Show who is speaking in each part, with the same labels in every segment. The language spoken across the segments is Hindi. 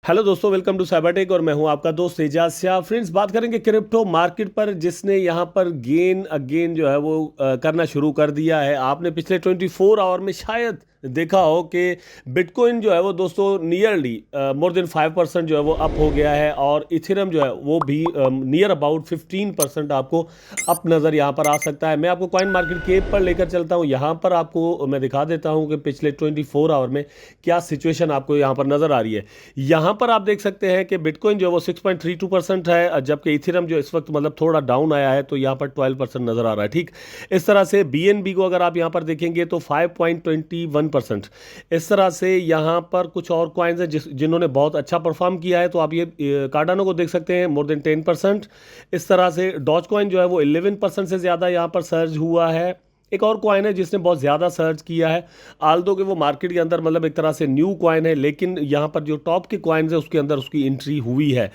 Speaker 1: हेलो दोस्तों, वेलकम टू साइबरटेक और मैं हूं आपका दोस्त एजाज शाह। फ्रेंड्स, बात करेंगे क्रिप्टो मार्केट पर, जिसने यहां पर गेन अगेन जो है वो करना शुरू कर दिया है। आपने पिछले 24 आवर में शायद देखा हो कि बिटकॉइन जो है वो दोस्तों नियरली मोर देन 5% जो है वो अप हो गया है, और इथेरियम जो है वो भी नियर अबाउट 15% आपको अप नज़र यहाँ पर आ सकता है। मैं आपको कॉइन मार्केट केप पर लेकर चलता हूँ। यहाँ पर आपको मैं दिखा देता हूँ कि पिछले 24 आवर में क्या सिचुएशन आपको यहाँ पर नज़र आ रही है। यहाँ पर आप देख सकते हैं कि बिटकॉइन जो है वो 6.32% है, जबकि इथेरियम जो इस वक्त मतलब थोड़ा डाउन आया है, तो यहाँ पर 12% नजर आ रहा है। ठीक, इस तरह से बीएनबी को अगर आप यहाँ पर देखेंगे तो 5.21%। इस तरह से यहाँ पर कुछ और कॉइन्स हैं जिन्होंने बहुत अच्छा परफॉर्म किया है, तो आप ये कार्डानो को देख सकते हैं, मोर देन 10%। इस तरह से डॉज कॉइन जो है वो 11% से ज़्यादा यहाँ पर सर्ज हुआ है। एक और कॉइन है जिसने बहुत ज़्यादा सर्च किया है, आल्दो कि वो मार्केट के अंदर मतलब एक तरह से न्यू कॉइन है, लेकिन यहाँ पर जो टॉप के कॉइन्स है उसके अंदर उसकी एंट्री हुई है।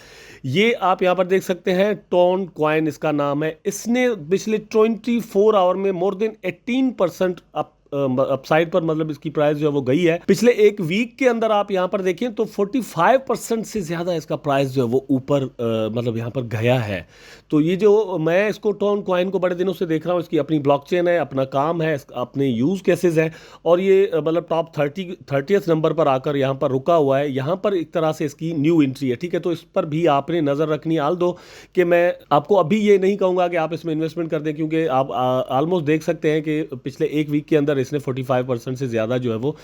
Speaker 1: ये आप यहाँ पर देख सकते हैं, टोन कॉइन इसका नाम है। इसने पिछले 24 आवर में मोर देन 18% अपसाइड पर मतलब इसकी प्राइस जो है वो गई है। पिछले एक वीक के अंदर आप यहाँ पर देखें तो 45% से ज़्यादा इसका प्राइस जो है वो ऊपर मतलब यहाँ पर गया है। तो ये जो मैं इसको टोन कॉइन को बड़े दिनों से देख रहा हूँ, इसकी अपनी ब्लॉकचेन है, अपना काम है, अपने यूज़ केसेस हैं, और ये मतलब टॉप 30th नंबर पर आकर यहाँ पर रुका हुआ है। यहाँ पर एक तरह से इसकी न्यू एंट्री है। ठीक है, तो इस पर भी आपने नज़र रखनी है। दो कि मैं आपको अभी ये नहीं कहूँगा कि आप इसमें इन्वेस्टमेंट कर दें, क्योंकि आप ऑलमोस्ट देख सकते हैं कि पिछले एक वीक के अंदर इसने 45% से ज़्यादा जो है वो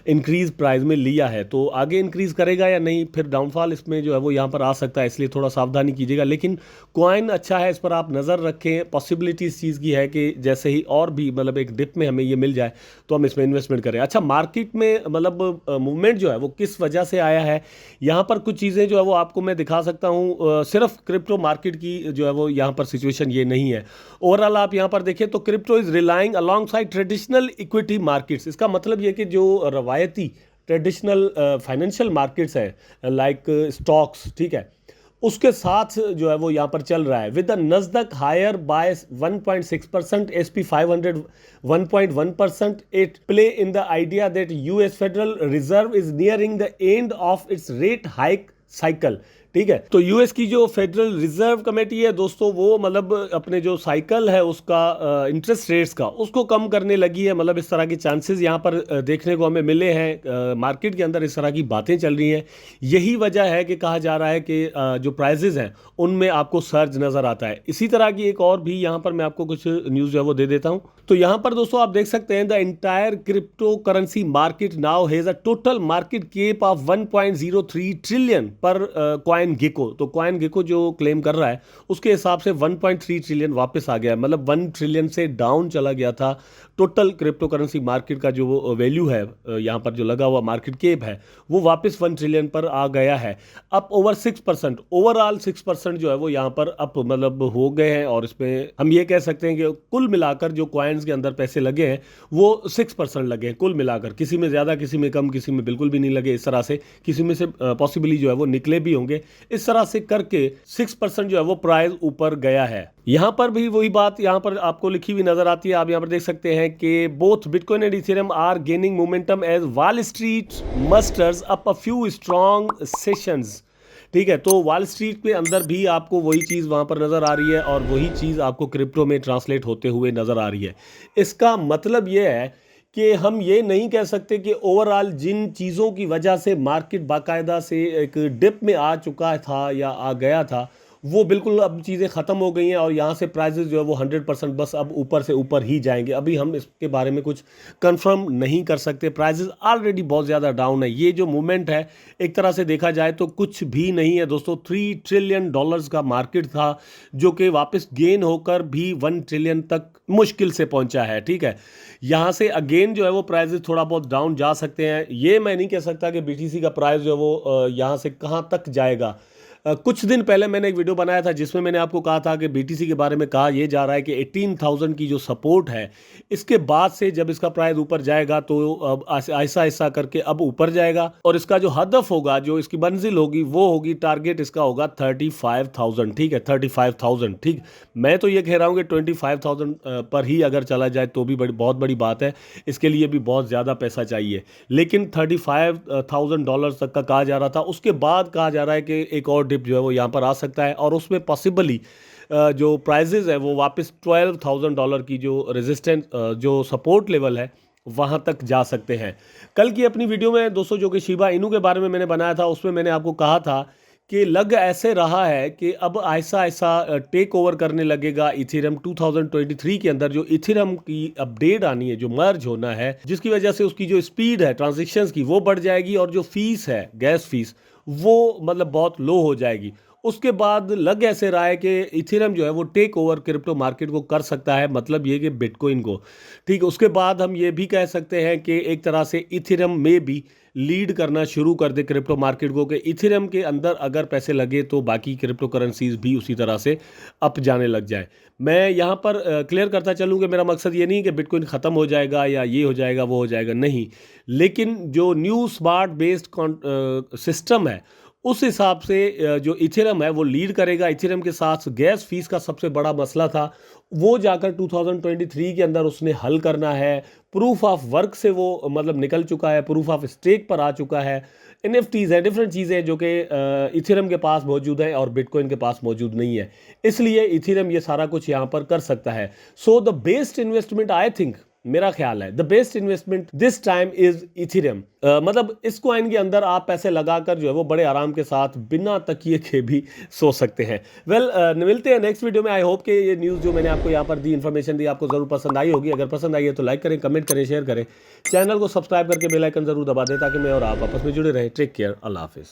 Speaker 1: इंक्रीज प्राइस में लिया है। तो आगे इंक्रीज करेगा या नहीं, फिर डाउनफॉल इसमें जो है वो यहाँ पर आ सकता है, इसलिए थोड़ा सावधानी कीजिएगा। लेकिन कॉइन अच्छा है, इस पर आप नज़र रखें। पॉसिबिलिटी इस चीज़ की है कि जैसे ही और भी मतलब एक डिप में हमें ये मिल जाए तो हम इसमें इन्वेस्टमेंट करें। अच्छा, मार्केट में मतलब मूवमेंट जो है वो किस वजह से आया है, यहाँ पर कुछ चीज़ें जो है वो आपको मैं दिखा सकता हूँ। सिर्फ क्रिप्टो मार्केट की जो है वो यहाँ पर सिचुएशन ये नहीं है। ओवरऑल आप यहाँ पर देखें तो crypto is relying along side traditional equity markets. इसका मतलब ये कि जो रवायती ट्रेडिशनल फाइनेंशियल मार्केट्स हैं लाइक स्टॉक्स, ठीक है, उसके साथ जो है वो यहाँ पर चल रहा है। With the Nasdaq higher by 1.6%, SP 500 1.1%, it play in the idea that US federal reserve is nearing the end of its rate hike cycle. ठीक है, तो यूएस की जो फेडरल रिजर्व कमेटी है दोस्तों, वो मतलब अपने जो साइकिल है उसका इंटरेस्ट रेट्स का उसको कम करने लगी है। मतलब इस तरह के चांसेस यहाँ पर देखने को हमें मिले हैं। मार्केट के अंदर इस तरह की बातें चल रही हैं। यही वजह है कि कहा जा रहा है कि जो प्राइजेज हैं उनमें आपको सर्ज नज़र आता है। इसी तरह की एक और भी यहाँ पर मैं आपको कुछ न्यूज़ जो है वो दे देता हूँ। तो यहाँ पर दोस्तों आप देख सकते हैं, the entire crypto currency market now has a total market cap of 1.03 trillion पर कॉइन गेको। तो कॉइन गेको जो क्लेम कर रहा है उसके हिसाब से 1.3 ट्रिलियन वापस आ गया, मतलब 1 ट्रिलियन से डाउन चला गया था। टोटल क्रिप्टो करेंसी मार्केट का जो वैल्यू है यहाँ पर जो लगा हुआ मार्केट कैप है वो वापस 1 ट्रिलियन पर आ गया है। अप ओवर 6%, ओवरऑल 6% जो है वो यहाँ पर अप मतलब हो गए हैं। और इसमें हम ये कह सकते हैं कि कुल मिलाकर जो कॉइन्स के अंदर पैसे लगे हैं वो 6% लगे हैं कुल मिलाकर। किसी में ज़्यादा, किसी में कम, किसी में बिल्कुल भी नहीं लगे। इस तरह से किसी में से पॉसिबली जो है वो निकले भी होंगे। इस तरह से करके 6% जो है वो प्राइस ऊपर गया है। यहां पर भी वही बात यहां पर आपको लिखी हुई नजर आती है। आप यहां पर देख सकते हैं कि both bitcoin and ethereum are gaining momentum as Wall Street musters up a few strong sessions. ठीक है, तो वॉल स्ट्रीट के अंदर भी आपको वही चीज़ वहां पर नज़र आ रही है, और वही चीज़ आपको क्रिप्टो में ट्रांसलेट होते हुए नज़र आ रही है। इसका मतलब यह है कि हम ये नहीं कह सकते कि ओवरऑल जिन चीज़ों की वजह से मार्केट बाकायदा से एक डिप में आ चुका था या आ गया था, वो बिल्कुल अब चीज़ें ख़त्म हो गई हैं, और यहाँ से प्राइजेस जो है वो 100% बस अब ऊपर से ऊपर ही जाएंगे। अभी हम इसके बारे में कुछ कंफर्म नहीं कर सकते। प्राइजेस ऑलरेडी बहुत ज़्यादा डाउन है। ये जो मूवमेंट है एक तरह से देखा जाए तो कुछ भी नहीं है दोस्तों। $3 ट्रिलियन का मार्केट था जो कि वापस गेन होकर भी 1 ट्रिलियन तक मुश्किल से पहुंचा है। ठीक है, यहाँ से अगेन जो है वो प्राइजेस थोड़ा बहुत डाउन जा सकते हैं। ये मैं नहीं कह सकता कि BTC का प्राइस जो है वो यहाँ से कहाँ तक जाएगा। कुछ दिन पहले मैंने एक वीडियो बनाया था जिसमें मैंने आपको कहा था कि बीटीसी के बारे में कहा यह जा रहा है कि 18,000 की जो सपोर्ट है, इसके बाद से जब इसका प्राइस ऊपर जाएगा तो अब ऐसा ऐसा करके अब ऊपर जाएगा, और इसका जो हदफ होगा, जो इसकी मंजिल होगी, वो होगी, टारगेट इसका होगा 35,000। ठीक है, 35,000। ठीक, मैं तो ये कह रहा हूँ कि 25,000 पर ही अगर चला जाए तो भी बहुत बड़ी बात है, इसके लिए भी बहुत ज़्यादा पैसा चाहिए। लेकिन $35,000 तक का कहा जा रहा था, उसके बाद कहा जा रहा है कि एक और डिप जो है वो यहाँ पर आ सकता है, और उसमें पॉसिबली जो प्राइजेज है वो वापस $12,000 की जो रेजिस्टेंस, जो सपोर्ट लेवल है, वहाँ तक जा सकते हैं। कल की अपनी वीडियो में दोस्तों जो कि शिबा इनू के बारे में मैंने बनाया था, उसमें मैंने आपको कहा था कि लग ऐसे रहा है कि अब ऐसा ऐसा टेक ओवर करने लगेगा इथेरियम 2023 के अंदर। जो इथेरियम की अपडेट आनी है, जो मर्ज होना है, जिसकी वजह से उसकी जो स्पीड है ट्रांजैक्शंस की वो बढ़ जाएगी, और जो फीस है, गैस फीस, वो मतलब बहुत लो हो जाएगी। उसके बाद लग ऐसे रहा है कि इथेरियम जो है वो टेक ओवर क्रिप्टो मार्केट को कर सकता है, मतलब ये कि बिटकॉइन को। ठीक है, उसके बाद हम ये भी कह सकते हैं कि एक तरह से इथेरियम में भी लीड करना शुरू कर दे क्रिप्टो मार्केट को, कि इथेरियम के अंदर अगर पैसे लगे तो बाकी क्रिप्टो करेंसीज भी उसी तरह से अप जाने लग जाए। मैं यहाँ पर क्लियर करता चलूँ कि मेरा मकसद ये नहीं कि बिटकॉइन ख़त्म हो जाएगा या ये हो जाएगा वो हो जाएगा, नहीं। लेकिन जो न्यू स्मार्ट बेस्ड सिस्टम है, उस हिसाब से जो इथेरियम है वो लीड करेगा। इथेरियम के साथ गैस फीस का सबसे बड़ा मसला था, वो जाकर 2023 के अंदर उसने हल करना है। प्रूफ ऑफ वर्क से वो मतलब निकल चुका है, प्रूफ ऑफ स्टेक पर आ चुका है। एनएफटीज है, डिफरेंट चीज़ें जो कि इथेरियम के पास मौजूद है और बिटकॉइन के पास मौजूद नहीं है, इसलिए इथेरियम ये सारा कुछ यहाँ पर कर सकता है। So the best investment, I think, मेरा ख्याल है, the best investment this time is Ethereum. मतलब इस कॉइन के अंदर आप पैसे लगाकर जो है वो बड़े आराम के साथ बिना तकिए के भी सो सकते हैं। वेल, मिलते हैं नेक्स्ट वीडियो में। आई होप कि ये न्यूज़ जो मैंने आपको यहाँ पर दी, इन्फॉर्मेशन दी, आपको जरूर पसंद आई होगी। अगर पसंद आई है तो लाइक करें, कमेंट करें, शेयर करें, चैनल को सब्सक्राइब करके बेल आइकन जरूर दबा दें ताकि मैं और आप आपस में जुड़े रहें। टेक केयर, अल्लाह हाफिज़।